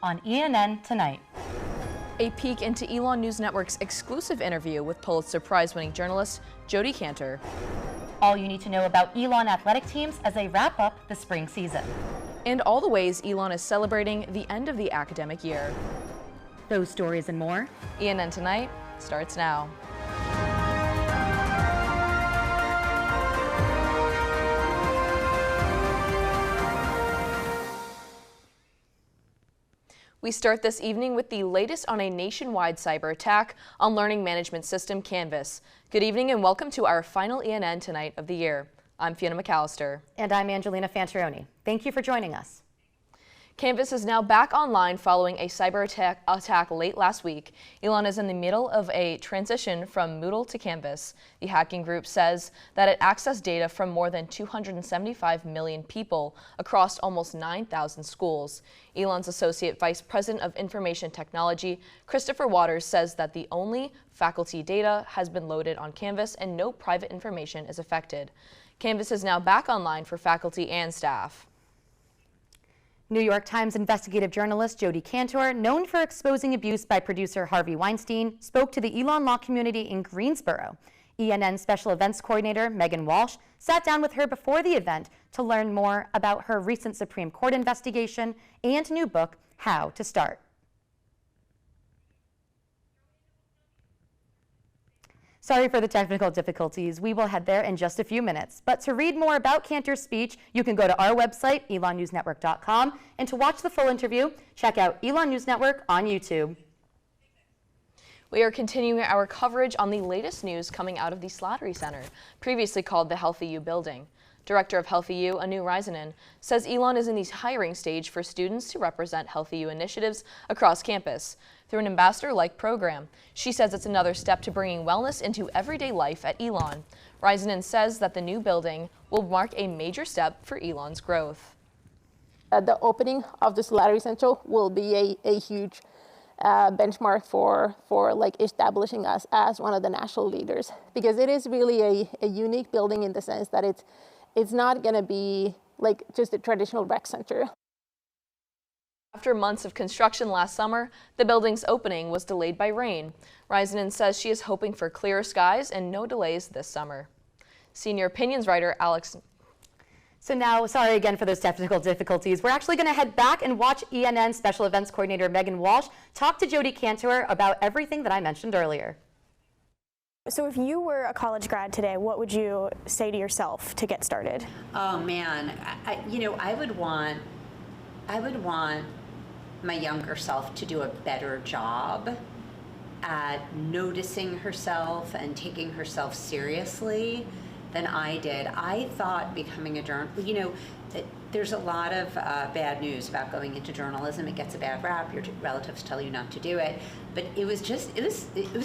on ENN Tonight. A peek into Elon News Network's exclusive interview with Pulitzer Prize-winning journalist Jodi Kantor. All you need to know about Elon athletic teams as they wrap up the spring season. And all the ways Elon is celebrating the end of the academic year. Those stories and more. ENN Tonight starts now. We start this evening with the latest on a nationwide cyber attack on learning management system Canvas. Good evening and welcome to our final ENN Tonight of the year. I'm Fiona McAllister. And I'm Anjolina Fantaroni. Thank you for joining us. Canvas is now back online following a cyber attack late last week. Elon is in the middle of a transition from Moodle to Canvas. The hacking group says that it accessed data from more than 275 million people across almost 9,000 schools. Elon's Associate Vice President of Information Technology, Christopher Waters, says that the only faculty data has been loaded on Canvas and no private information is affected. Canvas is now back online for faculty and staff. New York Times investigative journalist Jodi Kantor, known for exposing abuse by producer Harvey Weinstein, spoke to the Elon law community in Greensboro. ENN Special Events Coordinator Megan Walsh sat down with her before the event to learn more about her recent Supreme Court investigation and new book, How to Start. Sorry for the technical difficulties. We will head there in just a few minutes. But to read more about Kantor's speech, you can go to our website, elonnewsnetwork.com, and to watch the full interview, check out Elon News Network on YouTube. We are continuing our coverage on the latest news coming out of the Slattery Center, previously called the Healthy U building. Director of Healthy U, Anu Risanen, says Elon is in the hiring stage for students to represent Healthy U initiatives across campus through an ambassador-like program. She says it's another step to bringing wellness into everyday life at Elon. Risanen says that the new building will mark a major step for Elon's growth. The opening of the Slattery Center will be a huge benchmark for like establishing us as one of the national leaders, because it is really a unique building in the sense that it's not going to be like just a traditional rec center. After months of construction last summer, the building's opening was delayed by rain. Risanen says she is hoping for clearer skies and no delays this summer. Senior opinions writer Alex. So now, sorry again for those technical difficulties. We're actually going to head back and watch ENN Special Events Coordinator Megan Walsh talk to Jodi Kantor about everything that I mentioned earlier. So if you were a college grad today, what would you say to yourself to get started? Oh man, I would want my younger self to do a better job at noticing herself and taking herself seriously than I did. I thought becoming a journalist, there's a lot of bad news about going into journalism. It gets a bad rap. Your relatives tell you not to do it. But it was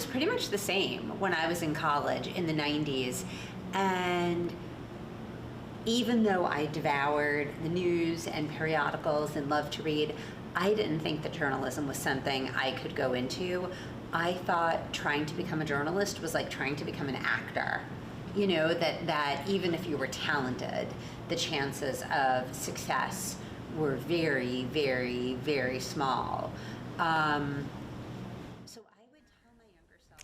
pretty much the same when I was in college in the 90s. And even though I devoured the news and periodicals and loved to read, I didn't think that journalism was something I could go into. I thought trying to become a journalist was like trying to become an actor. That even if you were talented, the chances of success were very, very, very small. So I would tell my younger self.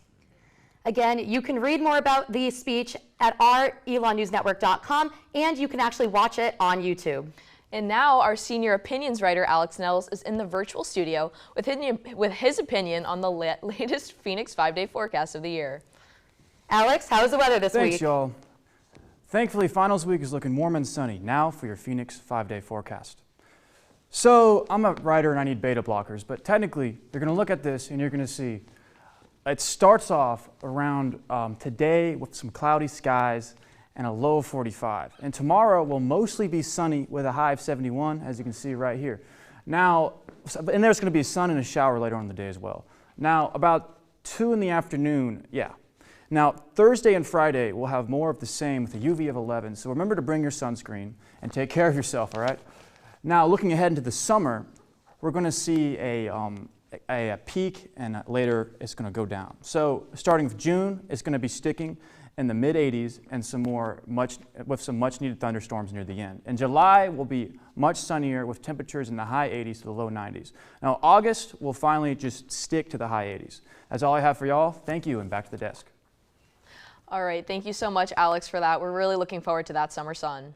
Again, you can read more about the speech at our elonnewsnetwork.com, and you can actually watch it on YouTube. And now our senior opinions writer Alex Nettles is in the virtual studio with his opinion on the latest Phoenix 5-day forecast of the year. Alex, how's the weather this week? Thanks, y'all. Thankfully, finals week is looking warm and sunny. Now for your Phoenix 5-day forecast. So I'm a writer and I need beta blockers, but technically you're going to look at this and you're going to see it starts off around today with some cloudy skies and a low of 45. And tomorrow will mostly be sunny with a high of 71, as you can see right here. Now, and there's going to be a sun and a shower later on in the day as well. Now, about 2 in the afternoon, Now, Thursday and Friday, we'll have more of the same with a UV of 11, so remember to bring your sunscreen and take care of yourself, all right? Now, looking ahead into the summer, we're going to see a peak, and later it's going to go down. So starting with June, it's going to be sticking, in the mid-80s and with some much-needed thunderstorms near the end. And July will be much sunnier with temperatures in the high 80s to the low 90s. Now August will finally just stick to the high 80s. That's all I have for y'all. Thank you, and back to the desk. All right, thank you so much, Alex, for that. We're really looking forward to that summer sun.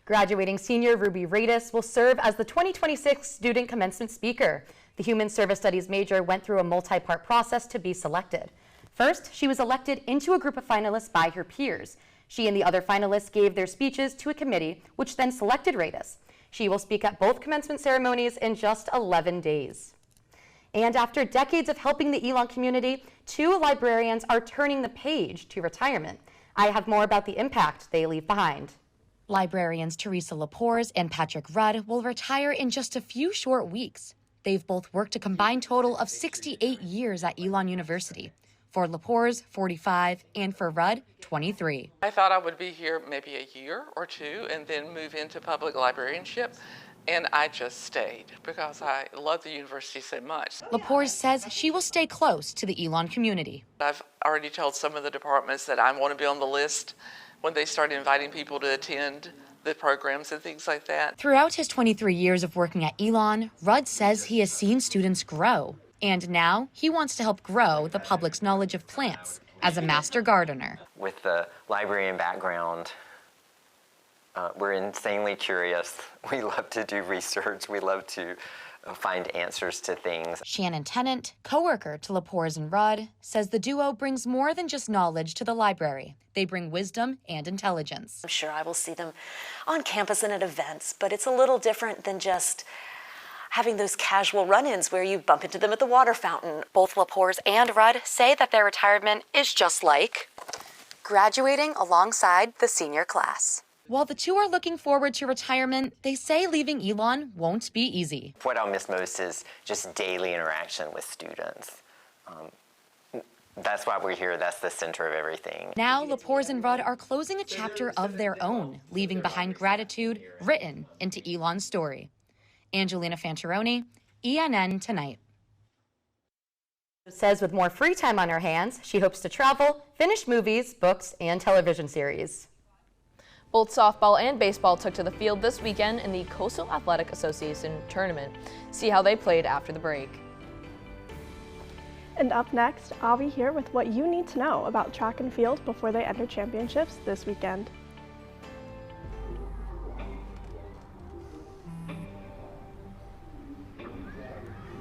Graduating senior Ruby Radis will serve as the 2026 student commencement speaker. The Human Service Studies major went through a multi-part process to be selected. First, she was elected into a group of finalists by her peers. She and the other finalists gave their speeches to a committee, which then selected Radis. She will speak at both commencement ceremonies in just 11 days. And after decades of helping the Elon community, 2 librarians are turning the page to retirement. I have more about the impact they leave behind. Librarians Teresa Lepores and Patrick Rudd will retire in just a few short weeks. They've both worked a combined total of 68 years at Elon University. For Lepores, 45, and for Rudd, 23. I thought I would be here maybe a year or 2 and then move into public librarianship, and I just stayed because I love the university so much. Lepores says she will stay close to the Elon community. I've already told some of the departments that I want to be on the list when they start inviting people to attend the programs and things like that. Throughout his 23 years of working at Elon, Rudd says he has seen students grow. And now he wants to help grow the public's knowledge of plants as a master gardener. With the librarian background, we're insanely curious. We love to do research. We love to find answers to things. Shannon Tennant, coworker to Lepores and Rudd, says the duo brings more than just knowledge to the library. They bring wisdom and intelligence. I'm sure I will see them on campus and at events, but it's a little different than just having those casual run-ins where you bump into them at the water fountain. Both Lepores and Rudd say that their retirement is just like graduating alongside the senior class. While the 2 are looking forward to retirement, they say leaving Elon won't be easy. What I'll miss most is just daily interaction with students. That's why we're here. That's the center of everything. Now, Lepores and Rudd are closing a chapter of their own, leaving behind gratitude written into Elon's story. Anjolina Fantaroni, ENN Tonight. Says with more free time on her hands, she hopes to travel, finish movies, books, and television series. Both softball and baseball took to the field this weekend in the Coastal Athletic Association tournament. See how they played after the break. And up next, Avi here with what you need to know about track and field before they enter championships this weekend.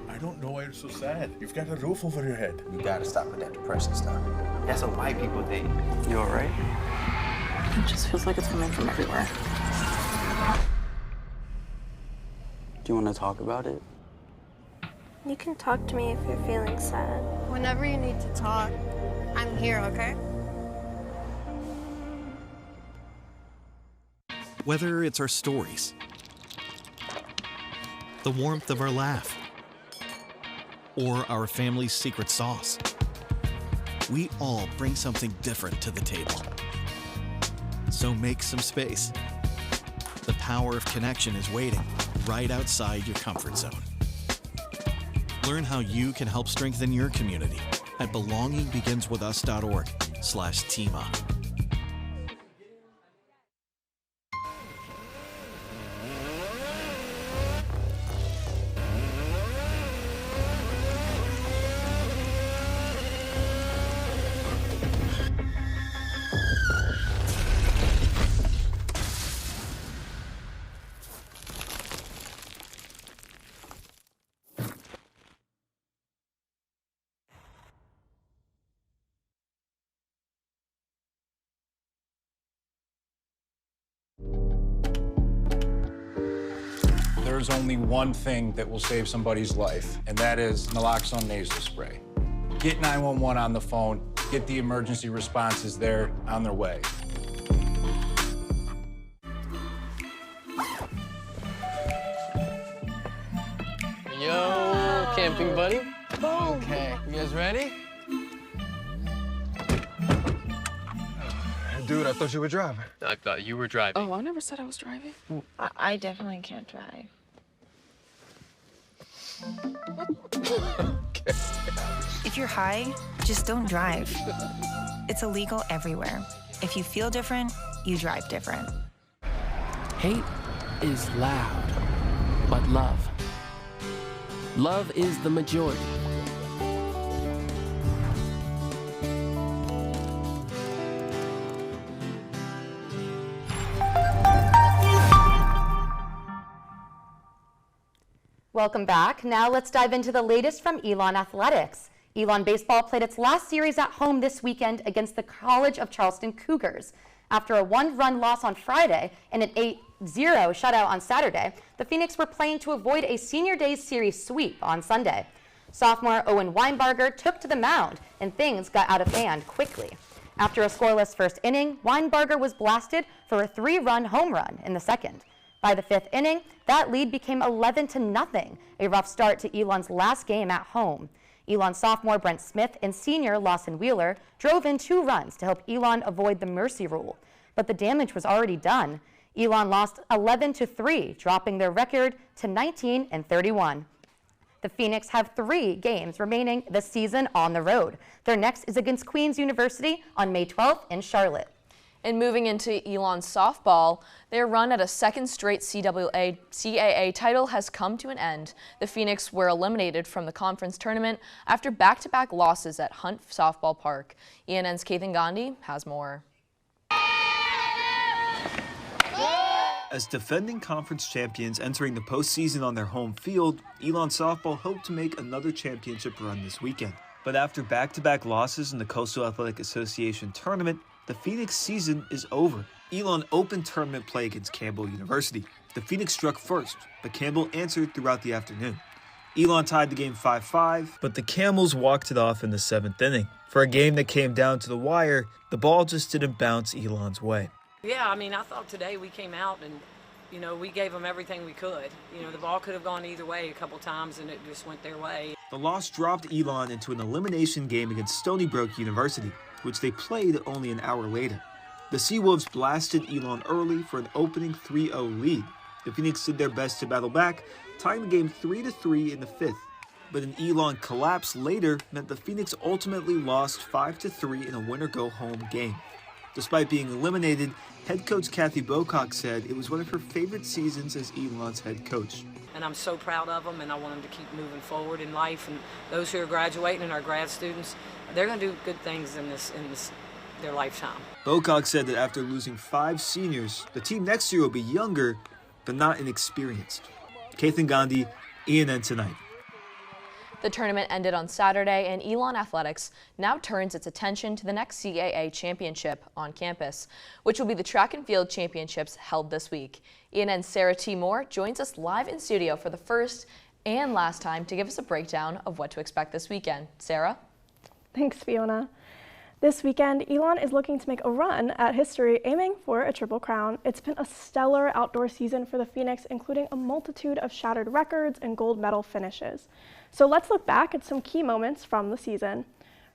I don't know why you're so sad. You've got a roof over your head. You gotta stop with that depression stuff. That's what white people think. You all right? It just feels like it's coming from everywhere. Do you want to talk about it? You can talk to me if you're feeling sad. Whenever you need to talk, I'm here, okay? Whether it's our stories, the warmth of our laugh, or our family's secret sauce, we all bring something different to the table. So make some space. The power of connection is waiting right outside your comfort zone. Learn how you can help strengthen your community at belongingbeginswithus.org/teamup. There's only one thing that will save somebody's life, and that is naloxone nasal spray. Get 911 on the phone, get the emergency responses there on their way. Yo, camping buddy. Okay, you guys ready? Dude, I thought you were driving. I thought you were driving. Oh, I never said I was driving. I definitely can't drive. Okay. If you're high, just don't drive. It's illegal everywhere. If you feel different, you drive different. Hate is loud, but love is the majority. Welcome back. Now let's dive into the latest from Elon Athletics. Elon Baseball played its last series at home this weekend against the College of Charleston Cougars. After a 1-run loss on Friday and an 8-0 shutout on Saturday, the Phoenix were playing to avoid a Senior Day Series sweep on Sunday. Sophomore Owen Weinberger took to the mound, and things got out of hand quickly. After a scoreless first inning, Weinberger was blasted for a 3-run home run in the second. By the 5th inning, that lead became 11-0, a rough start to Elon's last game at home. Elon sophomore Brent Smith and senior Lawson Wheeler drove in 2 runs to help Elon avoid the mercy rule, but the damage was already done. Elon lost 11-3, dropping their record to 19-31. The Phoenix have 3 games remaining this season on the road. Their next is against Queen's University on May 12th in Charlotte. And moving into Elon's softball, their run at a second straight CAA title has come to an end. The Phoenix were eliminated from the conference tournament after back-to-back losses at Hunt Softball Park. ENN's Kathan Gandhi has more. As defending conference champions entering the postseason on their home field, Elon softball hoped to make another championship run this weekend. But after back-to-back losses in the Coastal Athletic Association tournament, the Phoenix season is over. Elon opened tournament play against Campbell University. The Phoenix struck first, but Campbell answered throughout the afternoon. Elon tied the game 5-5, but the Camels walked it off in the 7th inning. For a game that came down to the wire, the ball just didn't bounce Elon's way. Yeah, I mean, I thought today we came out and, we gave them everything we could. The ball could have gone either way a couple times and it just went their way. The loss dropped Elon into an elimination game against Stony Brook University, which they played only an hour later. The Seawolves blasted Elon early for an opening 3-0 lead. The Phoenix did their best to battle back, tying the game 3-3 in the 5th. But an Elon collapse later meant the Phoenix ultimately lost 5-3 in a winner-go-home game. Despite being eliminated, head coach Kathy Bocock said it was one of her favorite seasons as Elon's head coach. And I'm so proud of them, and I want them to keep moving forward in life. And those who are graduating and our grad students, they're going to do good things in their lifetime. Bocock said that after losing 5 seniors, the team next year will be younger, but not inexperienced. Kathan Gandhi, ENN Tonight. The tournament ended on Saturday, and Elon Athletics now turns its attention to the next CAA championship on campus, which will be the Track and Field Championships held this week. ENN's Sarah T. Moore joins us live in studio for the first and last time to give us a breakdown of what to expect this weekend. Sarah? Thanks, Fiona. This weekend, Elon is looking to make a run at history, aiming for a Triple Crown. It's been a stellar outdoor season for the Phoenix, including a multitude of shattered records and gold medal finishes. So let's look back at some key moments from the season.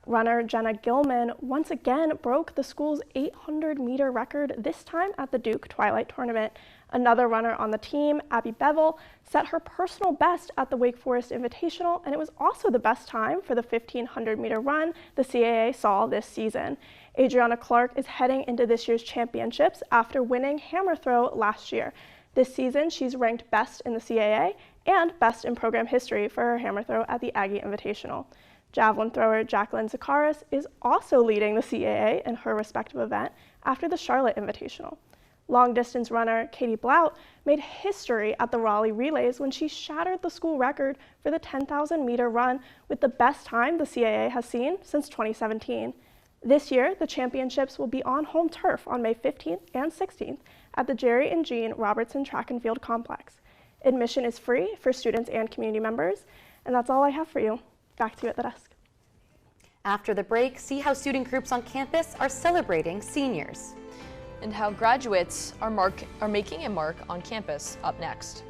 Runner Jenna Gilman once again broke the school's 800-meter record, this time at the Duke Twilight Tournament. Another runner on the team, Abby Bevel, set her personal best at the Wake Forest Invitational, and it was also the best time for the 1,500-meter run the CAA saw this season. Adriana Clark is heading into this year's championships after winning hammer throw last year. This season, she's ranked best in the CAA and best in program history for her hammer throw at the Aggie Invitational. Javelin thrower Jacqueline Zakaris is also leading the CAA in her respective event after the Charlotte Invitational. Long-distance runner Katie Blout made history at the Raleigh Relays when she shattered the school record for the 10,000-meter run with the best time the CAA has seen since 2017. This year, the championships will be on home turf on May 15th and 16th at the Jerry and Jean Robertson Track and Field Complex. Admission is free for students and community members, and that's all I have for you. Back to you at the desk. After the break, see how student groups on campus are celebrating seniors. And how graduates are making a mark on campus up next.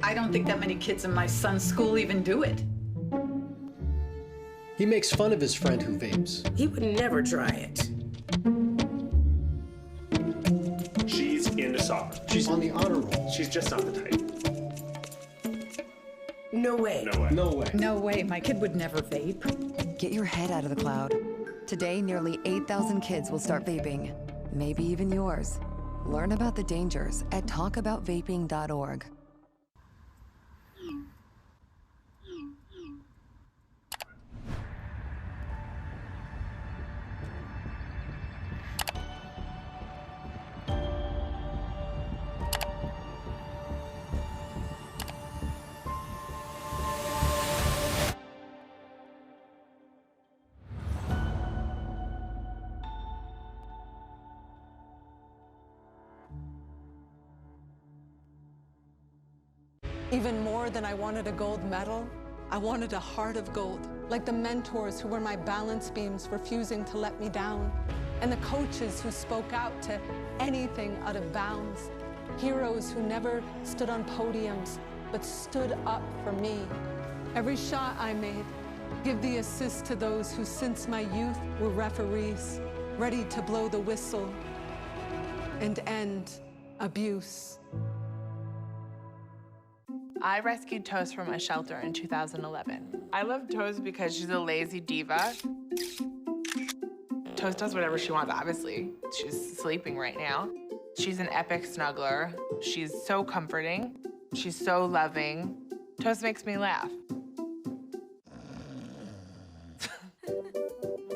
I don't think that many kids in my son's school even do it. He makes fun of his friend who vapes. He would never try it. She's into soccer. She's on the honor roll. She's just not the type. No way. No way. No way. No way. My kid would never vape. Get your head out of the cloud. Today, nearly 8,000 kids will start vaping, maybe even yours. Learn about the dangers at talkaboutvaping.org. Even more than I wanted a gold medal, I wanted a heart of gold, like the mentors who were my balance beams refusing to let me down, and the coaches who spoke out to anything out of bounds, heroes who never stood on podiums, but stood up for me. Every shot I made, give the assist to those who since my youth were referees, ready to blow the whistle and end abuse. I rescued Toast from a shelter in 2011. I love Toast because she's a lazy diva. Toast does whatever she wants, obviously. She's sleeping right now. She's an epic snuggler. She's so comforting. She's so loving. Toast makes me laugh.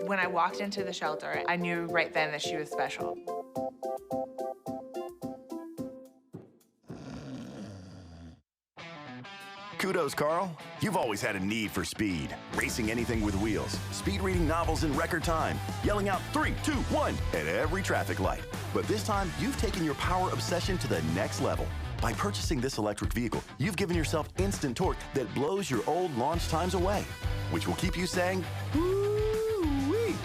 When I walked into the shelter, I knew right then that she was special. Kudos, Carl. You've always had a need for speed. Racing anything with wheels, speed reading novels in record time, yelling out 3, 2, 1 at every traffic light. But this time, you've taken your power obsession to the next level. By purchasing this electric vehicle, you've given yourself instant torque that blows your old launch times away, which will keep you saying, "Woo-wee,"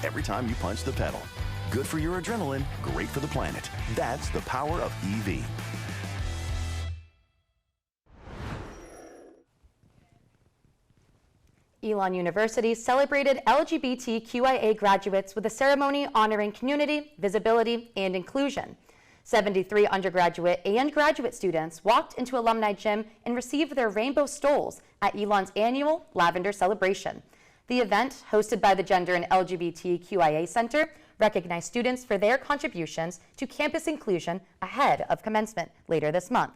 every time you punch the pedal. Good for your adrenaline, great for the planet. That's the power of EV. Elon University celebrated LGBTQIA graduates with a ceremony honoring community, visibility, and inclusion. 73 undergraduate and graduate students walked into Alumni Gym and received their rainbow stoles at Elon's annual Lavender Celebration. The event, hosted by the Gender and LGBTQIA Center, recognized students for their contributions to campus inclusion ahead of commencement later this month.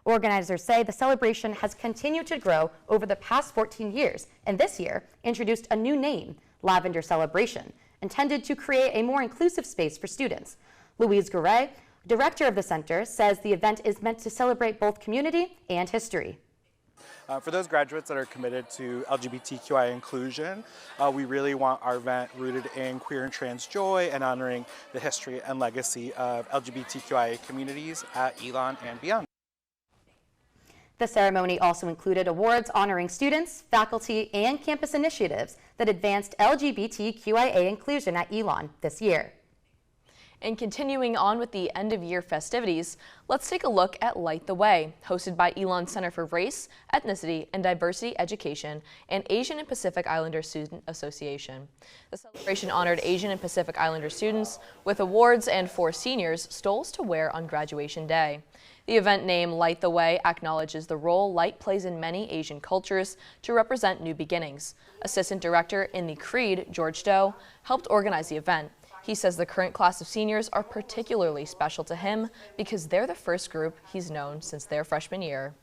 Organizers say the celebration has continued to grow over the past 14 years, and this year introduced a new name, Lavender Celebration, intended to create a more inclusive space for students. Louise Gouret, director of the center, says the event is meant to celebrate both community and history. For those graduates that are committed to LGBTQI inclusion, we really want our event rooted in queer and trans joy and honoring the history and legacy of LGBTQIA communities at Elon and beyond. The ceremony also included awards honoring students, faculty, and campus initiatives that advanced LGBTQIA inclusion at Elon this year. And continuing on with the end-of-year festivities, let's take a look at Light the Way, hosted by Elon Center for Race, Ethnicity, and Diversity Education and Asian and Pacific Islander Student Association. The celebration honored Asian and Pacific Islander students with awards and for seniors, stoles to wear on graduation day. The event name Light the Way acknowledges the role light plays in many Asian cultures to represent new beginnings. Assistant Director in the Creed, George Doe, helped organize the event. He says the current class of seniors are particularly special to him because they're the first group he's known since their freshman year.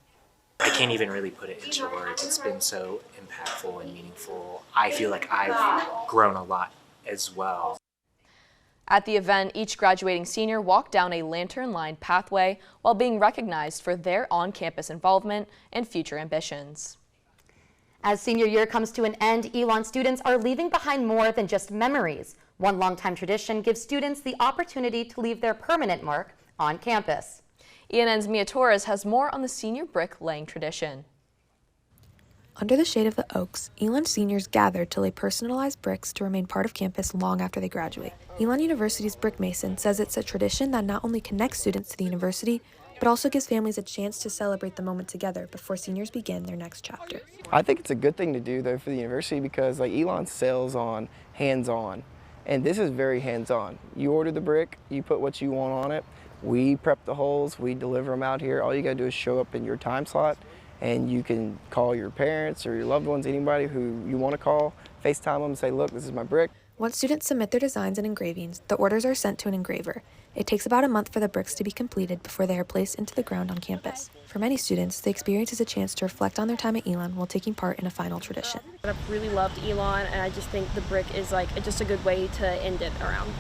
I can't even really put it into words. It's been so impactful and meaningful. I feel like I've grown a lot as well. At the event, each graduating senior walked down a lantern-lined pathway while being recognized for their on-campus involvement and future ambitions. As senior year comes to an end, Elon students are leaving behind more than just memories. One longtime tradition gives students the opportunity to leave their permanent mark on campus. ENN's Mia Torres has more on the senior brick laying tradition. Under the shade of the oaks, Elon seniors gathered to lay personalized bricks to remain part of campus long after they graduate. Elon University's brick mason says it's a tradition that not only connects students to the university, but also gives families a chance to celebrate the moment together before seniors begin their next chapter. I think it's a good thing to do, though, for the university because Elon sells on hands-on, and this is very hands-on. You order the brick, you put what you want on it, we prep the holes, we deliver them out here. All you gotta do is show up in your time slot, and you can call your parents or your loved ones, anybody who you want to call, FaceTime them and say, look, this is my brick. Once students submit their designs and engravings, the orders are sent to an engraver. It takes about a month for the bricks to be completed before they are placed into the ground on campus. For many students, the experience is a chance to reflect on their time at Elon while taking part in a final tradition. I've really loved Elon, and I just think the brick is just a good way to end it around.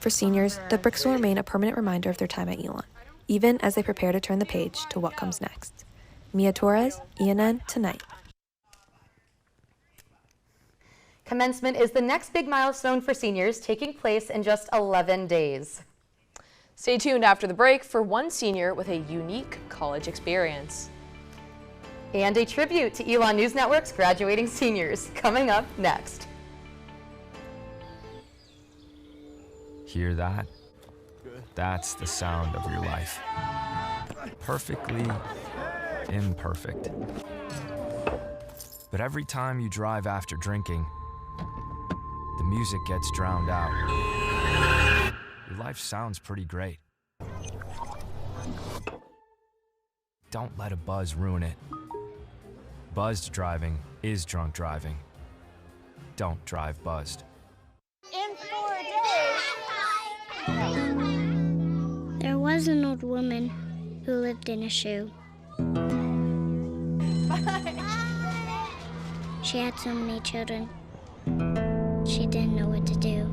For seniors, the bricks will remain a permanent reminder of their time at Elon, even as they prepare to turn the page to what comes next. Mia Torres, ENN Tonight. Commencement is the next big milestone for seniors, taking place in just 11 days. Stay tuned after the break for one senior with a unique college experience. And a tribute to Elon News Network's graduating seniors, coming up next. Hear that? That's the sound of your life. Perfectly imperfect. But every time you drive after drinking, the music gets drowned out. Your life sounds pretty great. Don't let a buzz ruin it. Buzzed driving is drunk driving. Don't drive buzzed. In 4 days. There was an old woman who lived in a shoe. She had so many children. She didn't know what to do.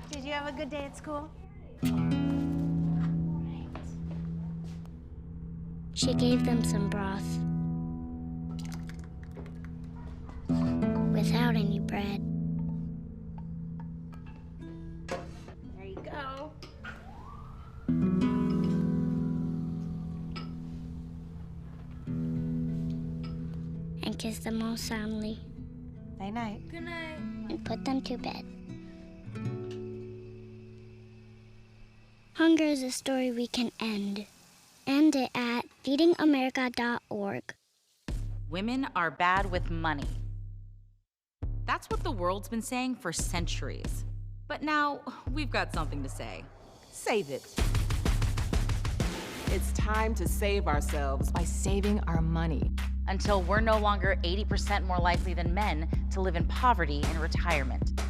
Did you have a good day at school? She gave them some broth without any bread. There you go. And kissed them all soundly. Night night. Good night. And put them to bed. Hunger is a story we can end. End it at feedingamerica.org. Women are bad with money. That's what the world's been saying for centuries. But now, we've got something to say. Save it. It's time to save ourselves by saving our money. Until we're no longer 80% more likely than men to live in poverty in retirement.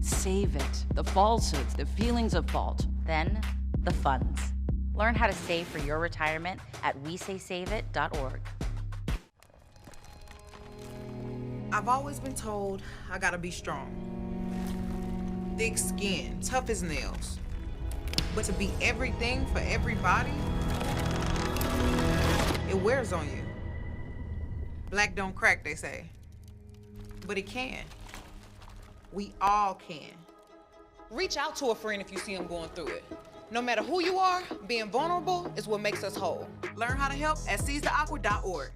Save it. The falsehoods, the feelings of fault. Then, the funds. Learn how to save for your retirement at wesaysaveit.org. I've always been told I gotta be strong. Thick skin, tough as nails. But to be everything for everybody, it wears on you. Black don't crack, they say. But it can. We all can. Reach out to a friend if you see them going through it. No matter who you are, being vulnerable is what makes us whole. Learn how to help at seizetheawkward.org.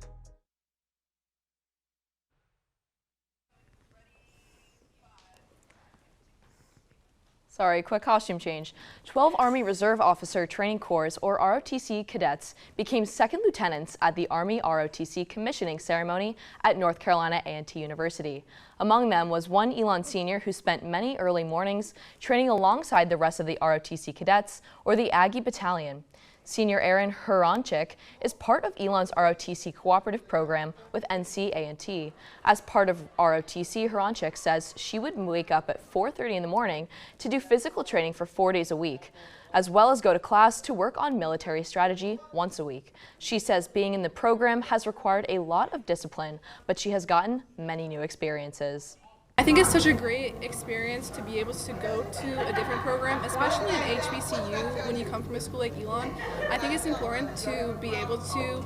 Sorry, quick costume change. 12 Army Reserve Officer Training Corps, or ROTC cadets, became second lieutenants at the Army ROTC commissioning ceremony at North Carolina A&T University. Among them was one Elon senior who spent many early mornings training alongside the rest of the ROTC cadets, or the Aggie Battalion. Senior Aaron Huronchik is part of Elon's ROTC cooperative program with NC-A&T. As part of ROTC, Huronchik says she would wake up at 4:30 in the morning to do physical training for 4 days a week, as well as go to class to work on military strategy once a week. She says being in the program has required a lot of discipline, but she has gotten many new experiences. I think it's such a great experience to be able to go to a different program, especially in HBCU when you come from a school like Elon. I think it's important to be able to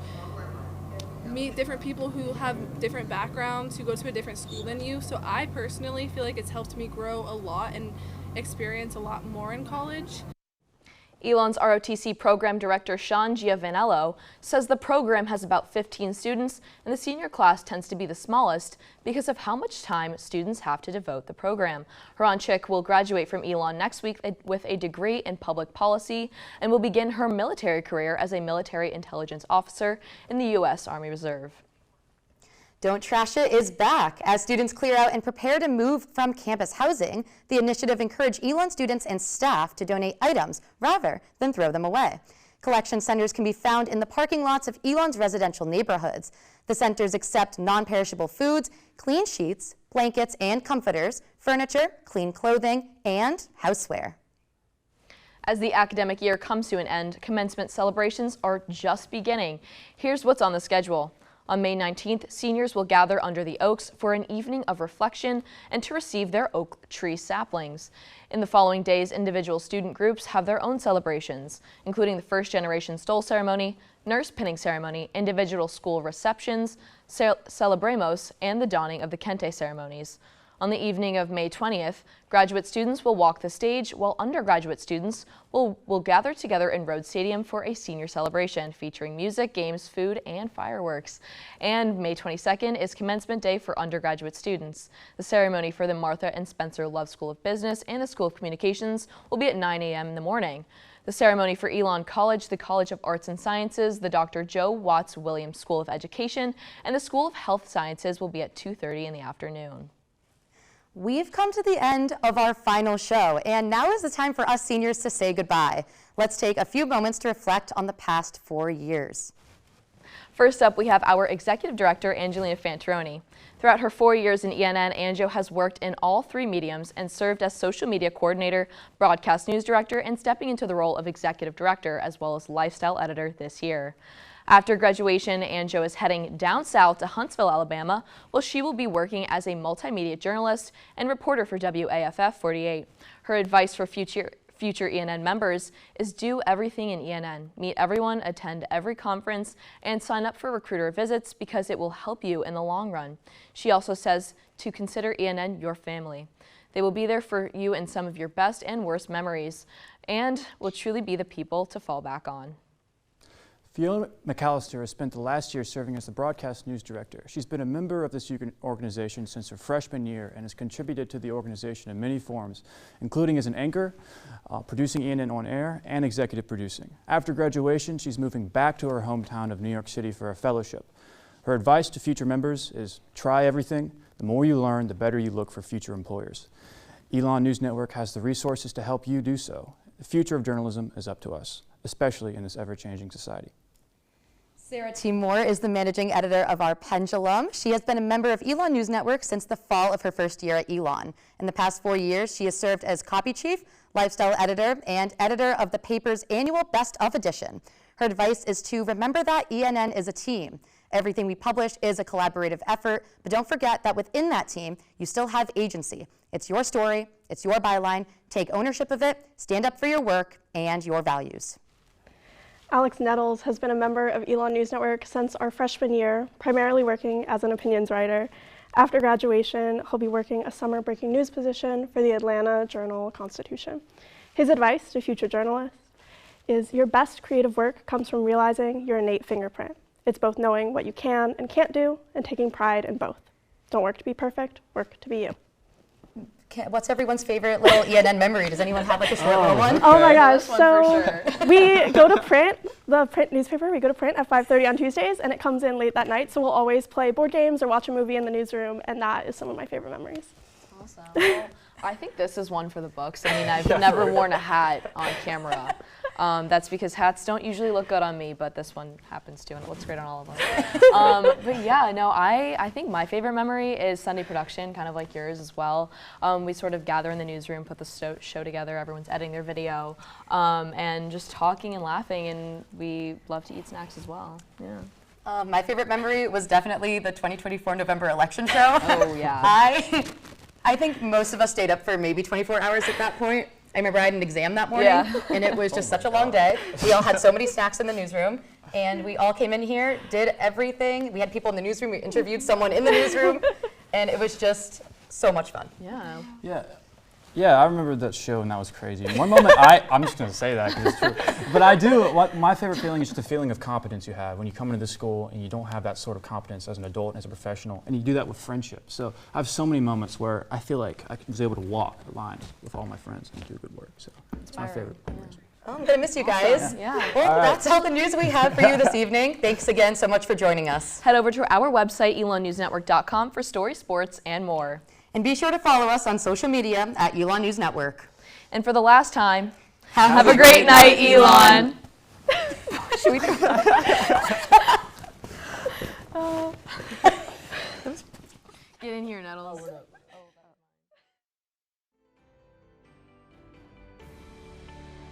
meet different people who have different backgrounds, who go to a different school than you. So I personally feel like it's helped me grow a lot and experience a lot more in college. Elon's ROTC program director Sean Giovanello says the program has about 15 students and the senior class tends to be the smallest because of how much time students have to devote the program. Huronchik will graduate from Elon next week with a degree in public policy and will begin her military career as a military intelligence officer in the U.S. Army Reserve. Don't Trash It is back. As students clear out and prepare to move from campus housing, the initiative encouraged Elon students and staff to donate items rather than throw them away. collection centers can be found in the parking lots of Elon's residential neighborhoods. The centers accept non-perishable foods, clean sheets, blankets and comforters, furniture, clean clothing, and houseware. As the academic year comes to an end, commencement celebrations are just beginning. Here's what's on the schedule. On May 19th, seniors will gather under the oaks for an evening of reflection and to receive their oak tree saplings. In the following days, individual student groups have their own celebrations, including the first generation stole ceremony, nurse pinning ceremony, individual school receptions, celebremos, and the donning of the kente ceremonies. On the evening of May 20th, graduate students will walk the stage, while undergraduate students will gather together in Rhodes Stadium for a senior celebration featuring music, games, food, and fireworks. And May 22nd is commencement day for undergraduate students. The ceremony for the Martha and Spencer Love School of Business and the School of Communications will be at 9 a.m. in the morning. The ceremony for Elon College, the College of Arts and Sciences, the Dr. Joe Watts Williams School of Education, and the School of Health Sciences will be at 2:30 in the afternoon. We've come to the end of our final show, and now is the time for us seniors to say goodbye. Let's take a few moments to reflect on the past 4 years. First up, we have our Executive Director, Anjolina Fantaroni. Throughout her 4 years in ENN, Anjo has worked in all 3 mediums and served as Social Media Coordinator, Broadcast News Director, and stepping into the role of Executive Director as well as Lifestyle Editor this year. After graduation, Anjo is heading down south to Huntsville, Alabama, where she will be working as a multimedia journalist and reporter for WAFF 48. Her advice for future ENN members is do everything in ENN. Meet everyone, attend every conference, and sign up for recruiter visits because it will help you in the long run. She also says to consider ENN your family. They will be there for you in some of your best and worst memories and will truly be the people to fall back on. Fiona McAllister has spent the last year serving as the broadcast news director. She's been a member of this organization since her freshman year and has contributed to the organization in many forms, including as an anchor, producing ENN on air, and executive producing. After graduation, she's moving back to her hometown of New York City for a fellowship. Her advice to future members is try everything. The more you learn, the better you look for future employers. Elon News Network has the resources to help you do so. The future of journalism is up to us, especially in this ever-changing society. Sarah T. Moore is the managing editor of our Pendulum. She has been a member of Elon News Network since the fall of her first year at Elon. In the past 4 years, she has served as copy chief, lifestyle editor, and editor of the paper's annual Best of edition. Her advice is to remember that ENN is a team. Everything we publish is a collaborative effort, but don't forget that within that team, you still have agency. It's your story, it's your byline. Take ownership of it, stand up for your work and your values. Alex Nettles has been a member of Elon News Network since our freshman year, primarily working as an opinions writer. After graduation, he'll be working a summer breaking news position for the Atlanta Journal-Constitution. His advice to future journalists is your best creative work comes from realizing your innate fingerprint. It's both knowing what you can and can't do and taking pride in both. Don't work to be perfect, work to be you. What's everyone's favorite little ENN memory? Does anyone have like a short little one? Oh my gosh, so we go to print, the print newspaper, we go to print at 5:30 on Tuesdays and it comes in late that night, so we'll always play board games or watch a movie in the newsroom, and that is some of my favorite memories. Awesome. Well, I think this is one for the books. I mean, I've never worn a hat on camera. That's because hats don't usually look good on me, but this one happens to, and it looks great on all of them. But yeah, no, I think my favorite memory is Sunday production, kind of like yours as well. We sort of gather in the newsroom, put the show together, everyone's editing their video, and just talking and laughing, and we love to eat snacks as well. Yeah. My favorite memory was definitely the 2024 November election show. Oh yeah. I think most of us stayed up for maybe 24 hours at that point. I remember I had an exam that morning, and it was just such a long day. We all had so many snacks in the newsroom, and we all came in here, did everything. We had people in the newsroom, we interviewed someone in the newsroom, and it was just so much fun. Yeah, I remember that show, and that was crazy. And one moment, I'm just going to say that because it's true. But I do, my favorite feeling is just the feeling of competence you have when you come into the school and you don't have that sort of competence as an adult and as a professional, and you do that with friendship. So I have so many moments where I feel like I was able to walk the line with all my friends and do good work. So it's my favorite memories. Oh, I'm going to miss you guys. Well, that's all the news we have for you this evening. Thanks again so much for joining us. Head over to our website, elonnewsnetwork.com, for stories, sports, and more. And be sure to follow us on social media at Elon News Network. And for the last time, have a great night, Elon. Should we do that? Get in here, Nettles.